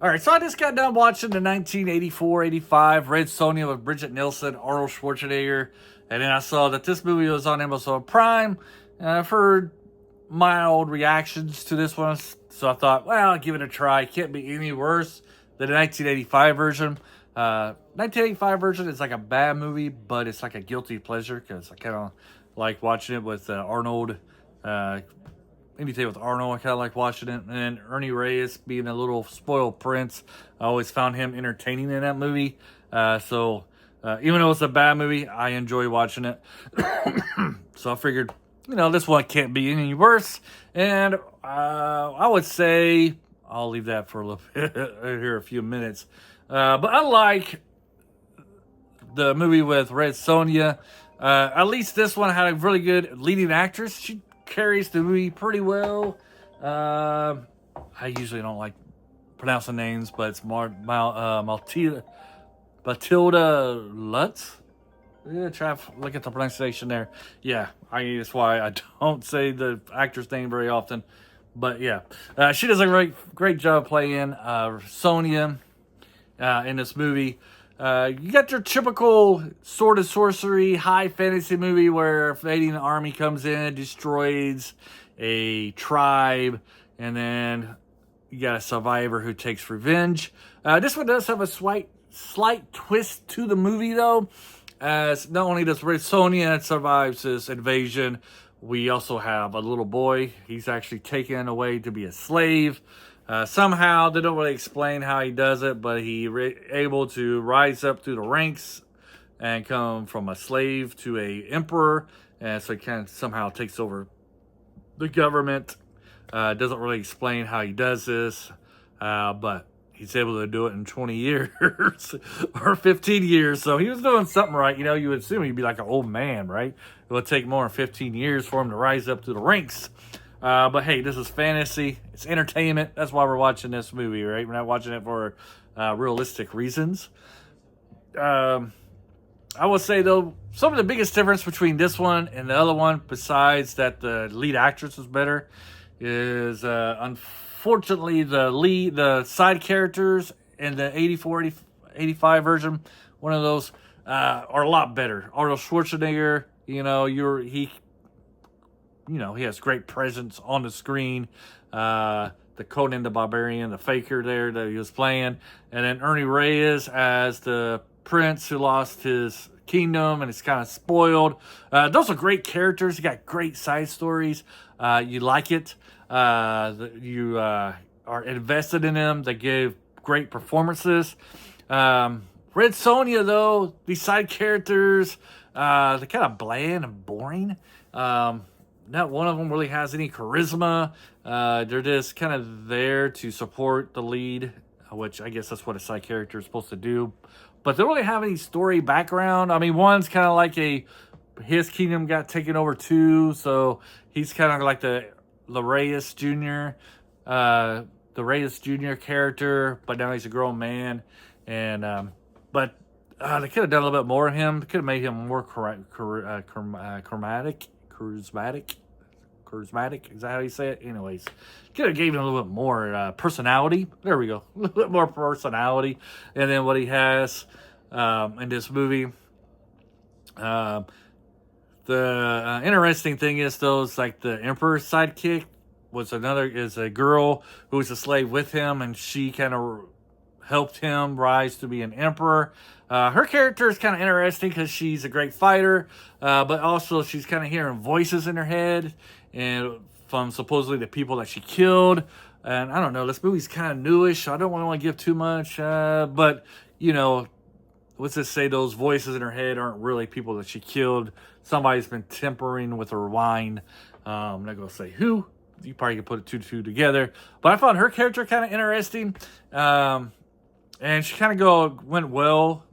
All right, so I just got done watching the 1984-85 Red Sonja with Bridget Nielsen, Arnold Schwarzenegger, and then I saw that this movie was on Amazon Prime, and I've heard mild reactions to this one, so I thought, well, I'll give it a try. It can't be any worse than the 1985 version. 1985 version is like a bad movie, but it's like a guilty pleasure because I kind of like watching it with Arnold. Anything with Arnold, I kind of like watching it. And then Ernie Reyes being a little spoiled prince, I always found him entertaining in that movie. So even though it's a bad movie, I enjoy watching it. So I figured, this one can't be any worse. And I would say, I'll leave that for a little bit here, a few minutes. But unlike the movie with Red Sonja, at least this one had a really good leading actress. She carries the movie pretty well. I usually don't like pronouncing names, but it's Matilda Lutz. Yeah, try to look at the pronunciation there. Yeah, that's why I don't say the actor's name very often. But yeah, she does a great job playing Sonja in this movie. You got your typical sword and sorcery, high fantasy movie where a invading army comes in, destroys a tribe, and then you got a survivor who takes revenge. This one does have a slight twist to the movie, though, as not only does Red Sonja survives this invasion, we also have a little boy. He's actually taken away to be a slave. Somehow, they don't really explain how he does it, but he able to rise up through the ranks and come from a slave to a emperor, and so he kind of somehow takes over the government. Doesn't really explain how he does this, but he's able to do it in 20 years or 15 years. So he was doing something right. You would assume he'd be like an old man, right? It would take more than 15 years for him to rise up to the ranks. But hey, this is fantasy. It's entertainment. That's why we're watching this movie, right? We're not watching it for realistic reasons. I would say, though, some of the biggest difference between this one and the other one, besides that the lead actress is better, is unfortunately the side characters in the 85 version, one of those are a lot better. Arnold Schwarzenegger, he has great presence on the screen. The Conan the Barbarian, the faker there that he was playing. And then Ernie Reyes as the prince who lost his kingdom and is kind of spoiled. Those are great characters. You got great side stories. You like it. You are invested in them. They give great performances. Red Sonja, though, these side characters, they're kind of bland and boring. Not one of them really has any charisma. They're just kind of there to support the lead, which I guess that's what a side character is supposed to do. But they don't really have any story background. I mean, one's kind of like his kingdom got taken over too, so he's kind of like the Reyes Jr. The Reyes Jr. character, but now he's a grown man. And but they could have done a little bit more of him. They could have made him more charismatic, is that how you say it? Anyways, could have gave him a little bit more personality. There we go, a little bit more personality, and then what he has in this movie. The interesting thing is, though, is like the Emperor's sidekick is a girl who was a slave with him, and she kind of helped him rise to be an emperor. Her character is kind of interesting because she's a great fighter, but also she's kind of hearing voices in her head and from supposedly the people that she killed. And I don't know, this movie's kind of newish, so I don't want to give too much. But, let's just say those voices in her head aren't really people that she killed. Somebody's been tampering with her wine. I'm not going to say who. You probably could put two together. But I found her character kind of interesting. And she kind of went well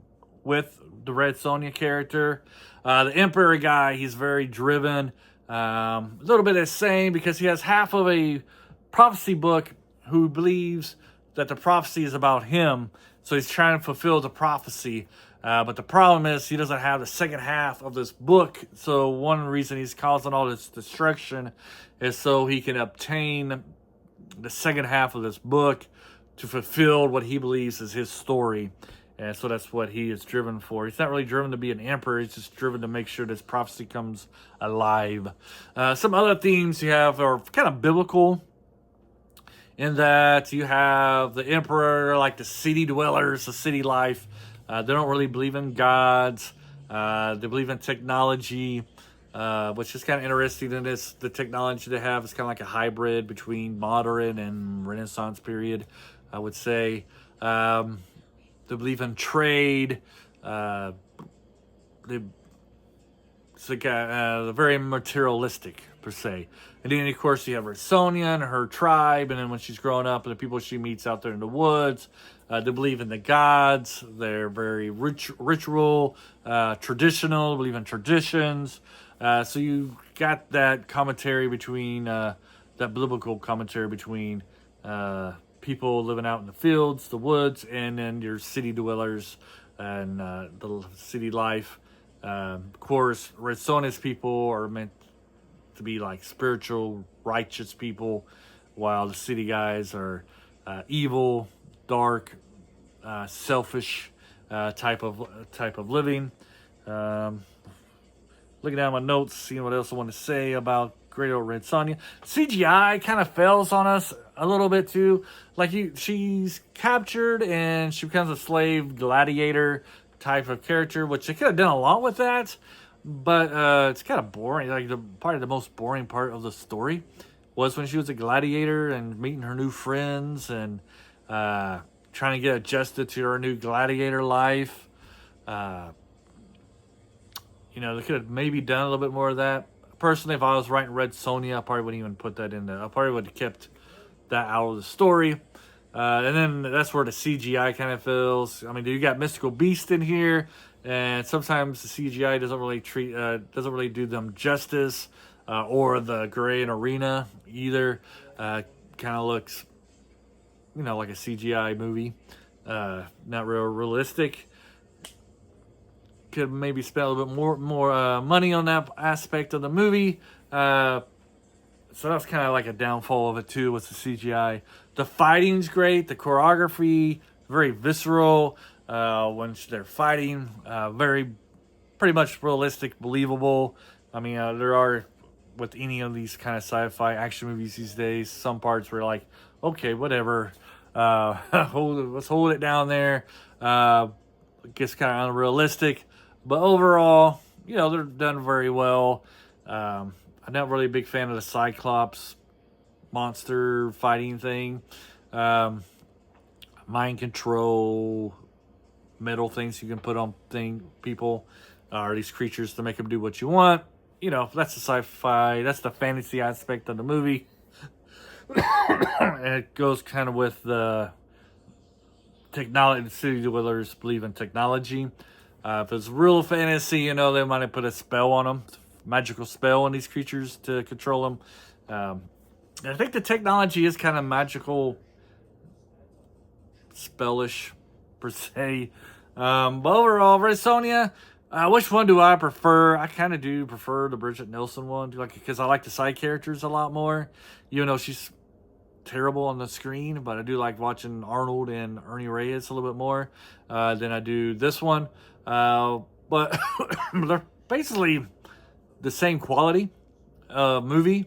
with the Red Sonja character. The Emperor guy, he's very driven. A little bit of the same because he has half of a prophecy book who believes that the prophecy is about him. So he's trying to fulfill the prophecy. But the problem is he doesn't have the second half of this book. So one reason he's causing all this destruction is so he can obtain the second half of this book to fulfill what he believes is his story. And so that's what he is driven for. He's not really driven to be an emperor. He's just driven to make sure this prophecy comes alive. Some other themes you have are kind of biblical, in that you have the emperor, like the city dwellers, the city life. They don't really believe in gods. They believe in technology, which is kind of interesting in this. The technology they have is kind of like a hybrid between modern and Renaissance period, I would say. They believe in trade. They're very materialistic, per se. And then, of course, you have her Sonja and her tribe. And then when she's growing up, and the people she meets out there in the woods, they believe in the gods. They're very ritual, traditional, believe in traditions. So you got that commentary between, that biblical commentary between people living out in the fields, the woods, and then your city dwellers and the city life. Of course, Red Sonja's people are meant to be like spiritual, righteous people, while the city guys are evil, dark, selfish type of living. Looking down my notes, seeing what else I want to say about great old Red Sonja. CGI kind of fails on us a little bit too. Like she's captured and she becomes a slave gladiator type of character, which they could have done a lot with that, but it's kind of boring. Like probably the most boring part of the story was when she was a gladiator and meeting her new friends and trying to get adjusted to her new gladiator life. They could have maybe done a little bit more of that. Personally, if I was writing Red Sonja, I probably wouldn't even put that in there. I probably would have kept that out of the story. And then that's where the CGI kind of feels. I mean, you got mystical beast in here, and sometimes the CGI doesn't really do them justice, or the gray and arena either. Kind of looks, like a CGI movie, not real realistic. Could maybe spend a little bit more money on that aspect of the movie. So that's kind of like a downfall of it too, with the CGI. The fighting's great. The choreography, very visceral. When they're fighting, pretty much realistic, believable. I mean, there are, with any of these kind of sci-fi action movies these days, some parts where like, okay, whatever. Let's hold it down there. It gets kind of unrealistic. But overall, they're done very well. I'm not really a big fan of the Cyclops monster fighting thing. Mind control, metal things you can put on people, or these creatures to make them do what you want. That's the sci-fi, that's the fantasy aspect of the movie. And it goes kind of with the technology. The city dwellers believe in technology. If it's real fantasy, they might have put a spell on them, magical spell on these creatures to control them. I think the technology is kind of magical, spellish, per se. But overall, Red Sonja, which one do I prefer? I kind of do prefer the Bridget Nielsen one, because I like the side characters a lot more. She's terrible on the screen, but I do like watching Arnold and Ernie Reyes a little bit more than I do this one. But they're basically the same quality movie.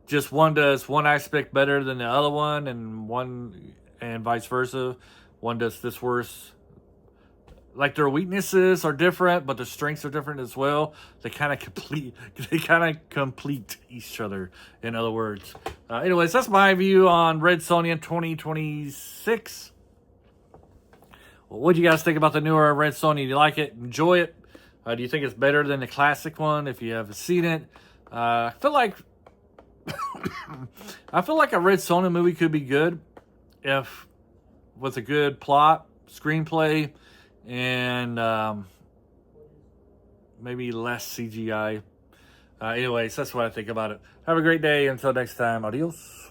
Just one does one aspect better than the other one, and vice versa. One does this worse. Like, their weaknesses are different, but their strengths are different as well. They kind of complete each other, in other words. Anyways, that's my view on Red Sonja 2026. Well, what do you guys think about the newer Red Sonja? Do you like it? Enjoy it? Do you think it's better than the classic one if you haven't seen it? I feel like a Red Sonja movie could be good if with a good plot, screenplay, and maybe less CGI. Anyways, that's what I think about it. Have a great day. Until next time, adios.